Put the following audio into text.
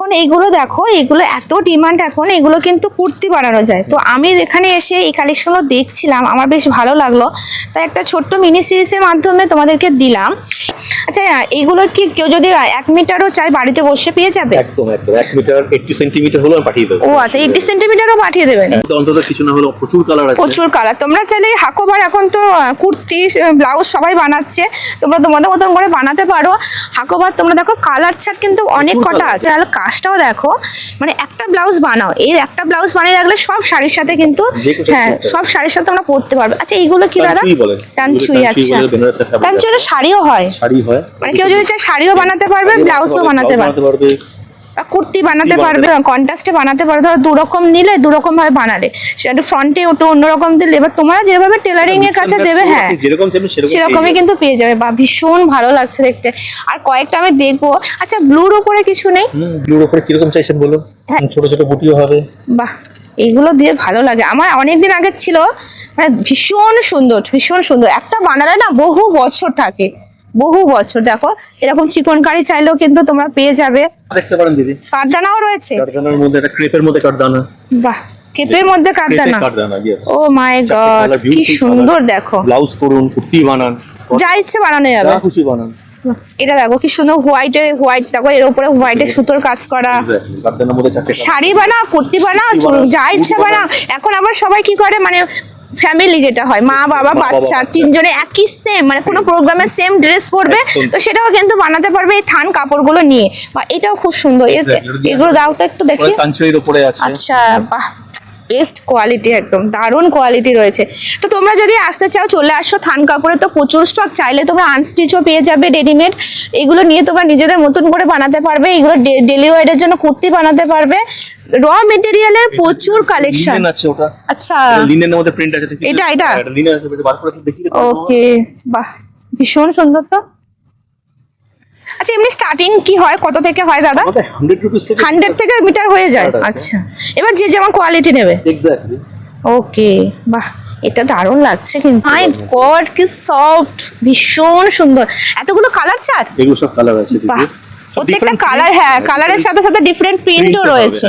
এখন এইগুলো দেখো, এগুলো এত ডিমান্ড এখন, এগুলো কিন্তু কুর্তি বানানো যায়। তো আমি এখানে এসে এই কালেকশনগুলো দেখছিলাম, আমার বেশ ভালো লাগলো, তাই একটা ছোট্ট মিনি সিরিজের মাধ্যমে তোমাদেরকে দিলাম। আচ্ছা, এগুলো কি কেউ যদি 1 মিটারও চাই বাড়িতে বসে পেয়ে যাবে? একদম 1 মিটার 80 সেন্টিমিটার হলো পাঠিয়ে দেবো। ও আচ্ছা, 80 সেন্টিমিটারও পাঠিয়ে দেবেন? অন্তত কিছু না হলো প্রচুর কালার আছে, প্রচুর কালার। তোমরা চাইলে হাকোবার, এখন তো কুর্তি ব্লাউজ সবাই বানাচ্ছে, তোমরা তোমাদের মতন করে বানাতে পারো। হাকোবার তোমরা দেখো কালার চার্ট কিন্তু অনেক কটা আছে, আর কাজটাও দেখো, মানে একটা ব্লাউজ বানাও, এই একটা ব্লাউজ বানিয়ে রাখলে সব শাড়ির সাথে কিন্তু, হ্যাঁ সব শাড়ির সাথে তোমরা পরতে পারবে। আচ্ছা, এইগুলো কি দাদা? টানচুই। আচ্ছা, টানচুই তো শাড়িও হয়? শাড়ি হয়, মানে কেউ যদি চায় শাড়িও বানাতে পারবে, ব্লাউজও বানাতে পারবে, কুর্তি বানাতে পারবে, কন্ট্রাস্টে বানাতে পারবে। ধরো 2 রকম নিলে 2 রকম ভাবে বানালে, সেটা ফ্রন্টে ওটা অন্যরকম দিলে, এবার তোমরা যেভাবে টেলারিং এর কাছে দেবে, হ্যাঁ সেরকমই কিন্তু পেয়ে যাবে। বা ভীষণ ভালো লাগছে দেখতে। আর কয়েকটা আমি দেখবো। আচ্ছা, ব্লুর উপরে কিছু নেই? ব্লুর উপরে কিরকম চাইছেন বলুন? ছোট ছোট বুটিও হবে। বাহ, এইগুলো দিয়ে ভালো লাগে। আমার অনেকদিন আগে ছিল, মানে ভীষণ সুন্দর, ভীষণ সুন্দর। একটা বানালে না বহু বছর থাকে, বহু বছর। দেখো এরকম চিকনকারি চাইলেও কিন্তু তোমরা পেয়ে যাবে। দেখতে পারেন দিদি, কাঠদানাও রয়েছে। কাঠদানার মধ্যে একটা ক্রেপের মধ্যে কাঠদানা। বাহ, কেপের মধ্যে কাঠদানা। ও মাই গড, কি সুন্দর! দেখো ব্লাউজ করুন, কুর্তি বানান, যা ইচ্ছে বানানো যাবে, যা খুশি বানান। এটা দেখো কি সুন্দর, হোয়াইট দেখো, এর উপরে হোয়াইটের সুতোর কাজ করা। কাঠদানার মধ্যে চারটে শাড়ি বানাও, কুর্তি বানাও, যা ইচ্ছে বানাও। এখন আবার সবাই কি করে, মানে ফ্যামিলি যেটা হয়, মা বাবা বাচ্চা তিনজনে একই সেম, মানে কোনো প্রোগ্রামে সেম ড্রেস পরবে, তো সেটাও কিন্তু বানাতে পারবে এই থান কাপড়গুলো নিয়ে। বা এটাও খুব সুন্দর। এগুলো দাও তো একটু দেখি। কাঞ্চনের উপরে আছে। আচ্ছা, বাহ, বেস্ট কোয়ালিটি, একদম দারুণ কোয়ালিটি রয়েছে। তো তোমরা যদি আসতে চাও চলে আসো, থান কাপড়ে তো প্রচুর স্টক। চাইলে তোমরা আনস্টিচও পেয়ে যাবে, রেডিমেড। এগুলো নিয়ে তোমরা নিজেদের মতন করে বানাতে পারবে। এগুলো ডেলি ওয়ারের জন্য কুর্তি বানাতে পারবে। র মেটেরিয়ালের প্রচুর কালেকশন আছে ওটা। আচ্ছা, লিনেনের মধ্যে প্রিন্ট আছে, এটা লিনেন আছে, বার করে দেখি। ওকে, বাহ, ভীষণ সুন্দর তো। আচ্ছা, এমনি স্টার্টিং কি হয়, কত থেকে হয় দাদা? 100 রুপিস থেকে, 100 থেকে মিটার হয়ে যায়। আচ্ছা, এবার যে যেমন কোয়ালিটি নেবে। এক্স্যাক্টলি। ওকে, বাহ, এটা দারুণ লাগছে কিন্তু। মাই গড, কি সফট, ভীষণ সুন্দর। এতগুলো কালার চার্ট, এগুলো সব কালার আছে দিদি। বাহ, প্রত্যেকটা কালার, হ্যাঁ কালারের সাথে সাথে ডিফারেন্ট প্রিন্টও রয়েছে।